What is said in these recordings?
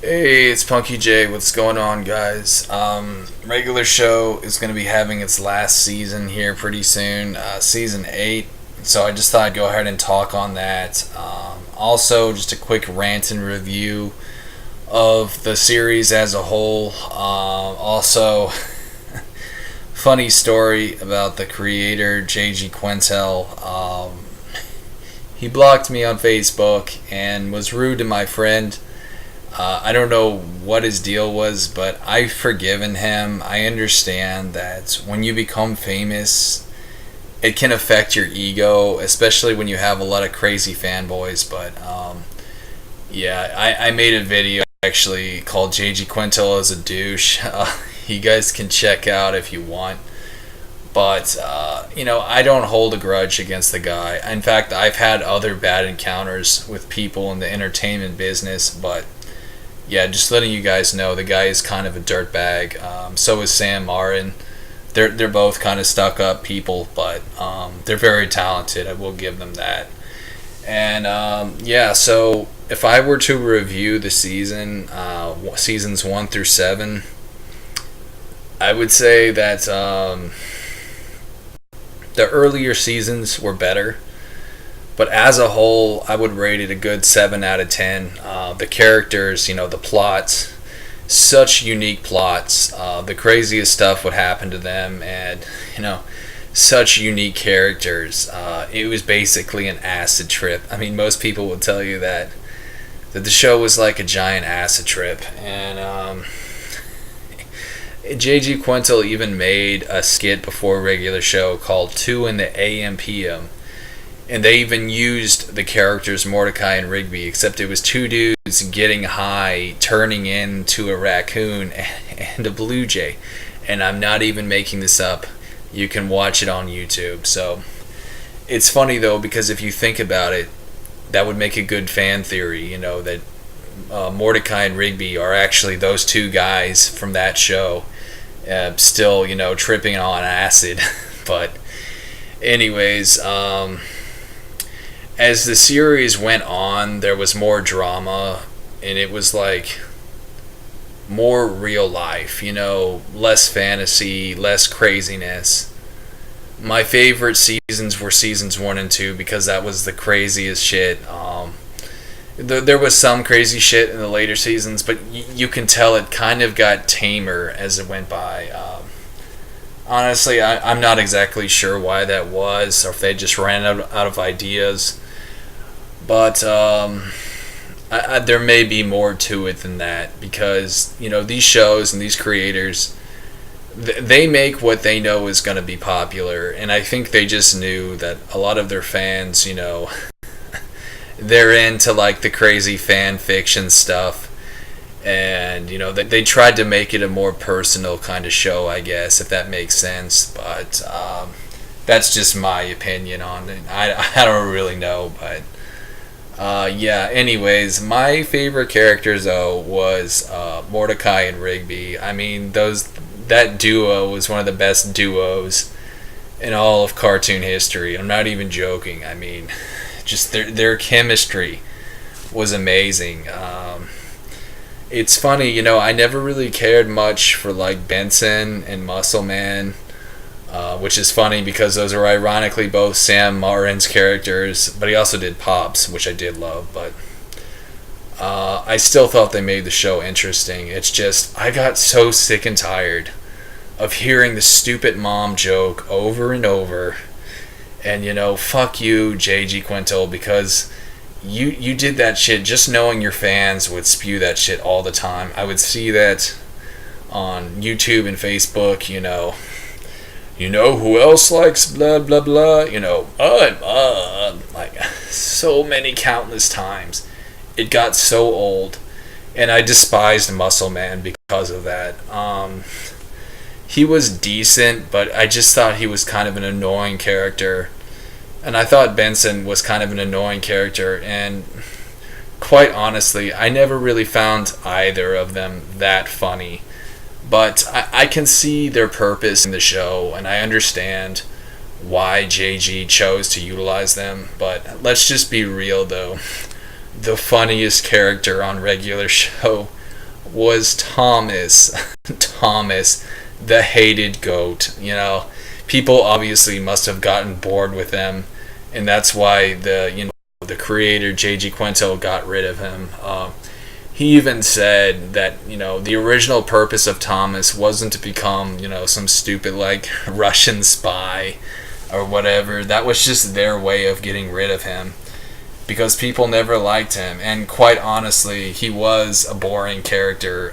Hey, it's Punky J. What's going on, guys? Regular show is going to be having its last season here pretty soon, season 8. So I just thought I'd go ahead and talk on that. Also, just a quick rant and review of the series as a whole. Also, funny story about the creator, J.G. Quintel. He blocked me on Facebook and was rude to my friend. I don't know what his deal was, but I've forgiven him. I understand that when you become famous, it can affect your ego, especially when you have a lot of crazy fanboys. But yeah, I made a video actually called JG Quintel is a douche. You guys can check out if you want. But, I don't hold a grudge against the guy. In fact, I've had other bad encounters with people in the entertainment business, but yeah, just letting you guys know, the guy is kind of a dirtbag. So is Sam Marin. They're both kind of stuck up people, but they're very talented. I will give them that. And yeah, so if I were to review the season, seasons 1 through 7, I would say that the earlier seasons were better. But as a whole, I would rate it a good 7 out of 10. The characters, the plots, such unique plots. The craziest stuff would happen to them, and, such unique characters. It was basically an acid trip. I mean, most people would tell you that the show was like a giant acid trip. And J.G. Quintel even made a skit before a regular show called 2 in the AM PM. And they even used the characters Mordecai and Rigby, except it was two dudes getting high, turning into a raccoon and a blue jay. And I'm not even making this up. You can watch it on YouTube. So it's funny, though, because if you think about it, that would make a good fan theory, that Mordecai and Rigby are actually those two guys from that show, still, tripping on acid. But anyways, as the series went on, there was more drama, and it was like more real life, less fantasy, less craziness. My favorite seasons were seasons 1 and 2 because that was the craziest shit. There was some crazy shit in the later seasons, but you can tell it kind of got tamer as it went by. Honestly, I'm not exactly sure why that was, or if they just ran out of ideas. But there may be more to it than that, because these shows and these creators, they make what they know is going to be popular, and I think they just knew that a lot of their fans, they're into like the crazy fan fiction stuff, and they tried to make it a more personal kind of show, I guess, if that makes sense. But that's just my opinion on it. I don't really know, but. Yeah, anyways, my favorite characters, though, was Mordecai and Rigby. I mean, that duo was one of the best duos in all of cartoon history. I'm not even joking. I mean, just their chemistry was amazing. It's funny, I never really cared much for, like, Benson and Muscle Man. Which is funny because those are ironically both Sam Marin's characters, but he also did Pops, which I did love. But I still thought they made the show interesting. It's just, I got so sick and tired of hearing the stupid mom joke over and over. And, fuck you, J.G. Quintel, because you did that shit just knowing your fans would spew that shit all the time. I would see that on YouTube and Facebook, who else likes blah blah blah, like so many countless times. It got so old, and I despised Muscle Man because of that. He was decent, but I just thought he was kind of an annoying character, and I thought Benson was kind of an annoying character, and quite honestly, I never really found either of them that funny. But I can see their purpose in the show, and I understand why JG chose to utilize them. But let's just be real, though. The funniest character on regular show was Thomas. Thomas, the hated goat. People obviously must have gotten bored with him, and that's why the creator J.G. Quintel got rid of him. He even said that the original purpose of Thomas wasn't to become some stupid like Russian spy or whatever. That was just their way of getting rid of him, because people never liked him, and quite honestly, he was a boring character.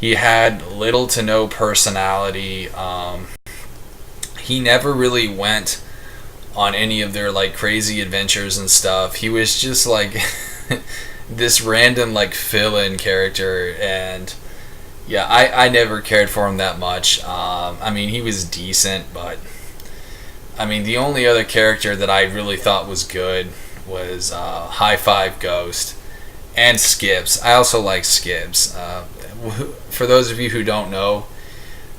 He had little to no personality. He never really went on any of their like crazy adventures and stuff. He was just like this random like fill-in character, and yeah, I never cared for him that much. I mean, he was decent, but I mean, the only other character that I really thought was good was High Five Ghost and Skips. I also like Skips. For those of you who don't know,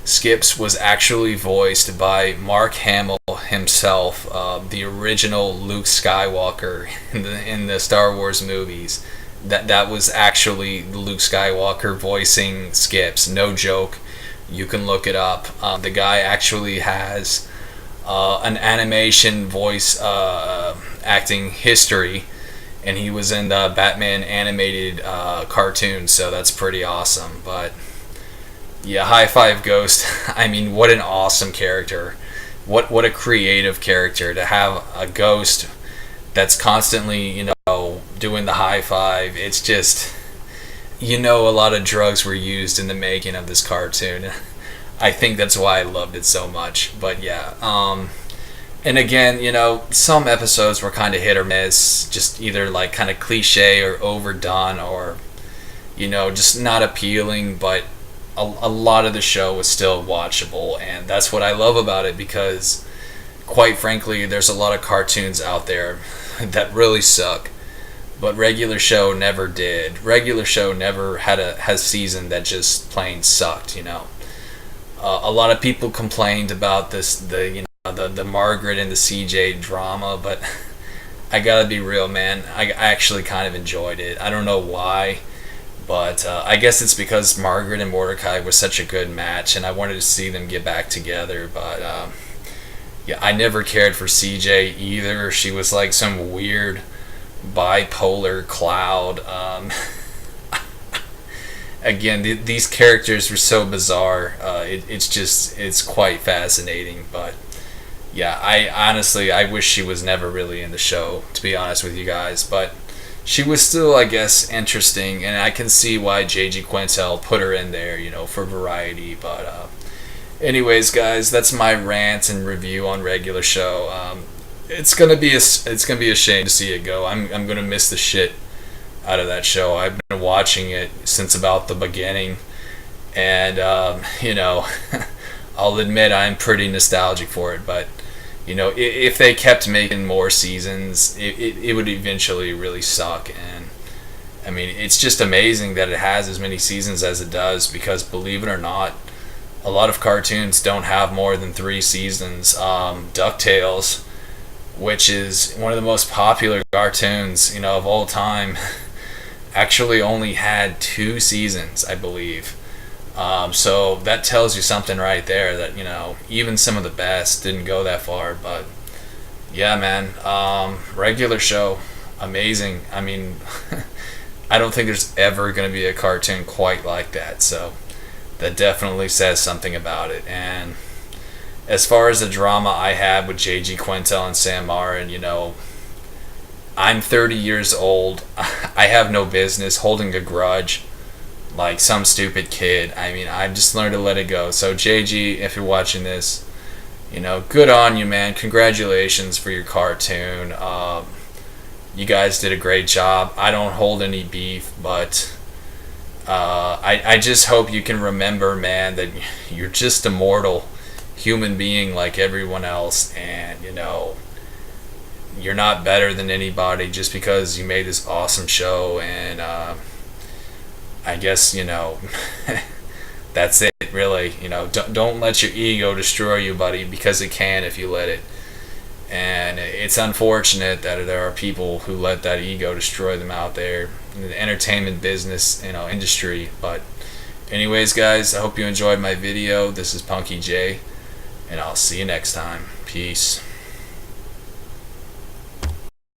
Skips was actually voiced by Mark Hamill himself, the original Luke Skywalker in the Star Wars movies. That was actually Luke Skywalker voicing Skips. No joke. You can look it up. The guy actually has an animation voice acting history, and he was in the Batman animated cartoon, so that's pretty awesome. But yeah, High Five Ghost, I mean, what an awesome character. What a creative character to have a ghost that's constantly, doing the high five. It's just, a lot of drugs were used in the making of this cartoon. I think that's why I loved it so much. But yeah, and again, some episodes were kind of hit or miss, just either like kind of cliche or overdone, or just not appealing. But a lot of the show was still watchable, and that's what I love about it, because quite frankly, there's a lot of cartoons out there that really suck, but Regular Show never did. Regular Show never had a season that just plain sucked. A lot of people complained about the Margaret and the CJ drama, but I gotta be real, man. I actually kind of enjoyed it. I don't know why, but I guess it's because Margaret and Mordecai was such a good match, and I wanted to see them get back together. But yeah, I never cared for CJ either. She was like some weird bipolar cloud. Again, these characters were so bizarre. It's quite fascinating. But yeah, I wish she was never really in the show, to be honest with you guys. But she was still, I guess, interesting, and I can see why J.G. Quintel put her in there, for variety. But anyways, guys, that's my rant and review on Regular Show. It's gonna be a shame to see it go. I'm gonna miss the shit out of that show. I've been watching it since about the beginning, and I'll admit I'm pretty nostalgic for it. But if they kept making more seasons, it would eventually really suck. And I mean, it's just amazing that it has as many seasons as it does, because believe it or not, a lot of cartoons don't have more than 3 seasons. DuckTales, which is one of the most popular cartoons of all time, actually only had 2 seasons, I believe. So that tells you something right there, that even some of the best didn't go that far. But yeah, man, Regular Show, amazing. I mean, I don't think there's ever going to be a cartoon quite like that. So that definitely says something about it. And as far as the drama I had with J.G. Quintel and Sam Marin, I'm 30 years old. I have no business holding a grudge like some stupid kid. I mean, I've just learned to let it go. So JG, if you're watching this, good on you, man. Congratulations for your cartoon. You guys did a great job. I don't hold any beef, but I just hope you can remember, man, that you're just a mortal human being like everyone else, and you're not better than anybody just because you made this awesome show. And I guess that's it, really. Don't let your ego destroy you, buddy, because it can if you let it. And it's unfortunate that there are people who let that ego destroy them out there in the entertainment business, industry. But anyways, guys, I hope you enjoyed my video. This is Punky J, and I'll see you next time. Peace.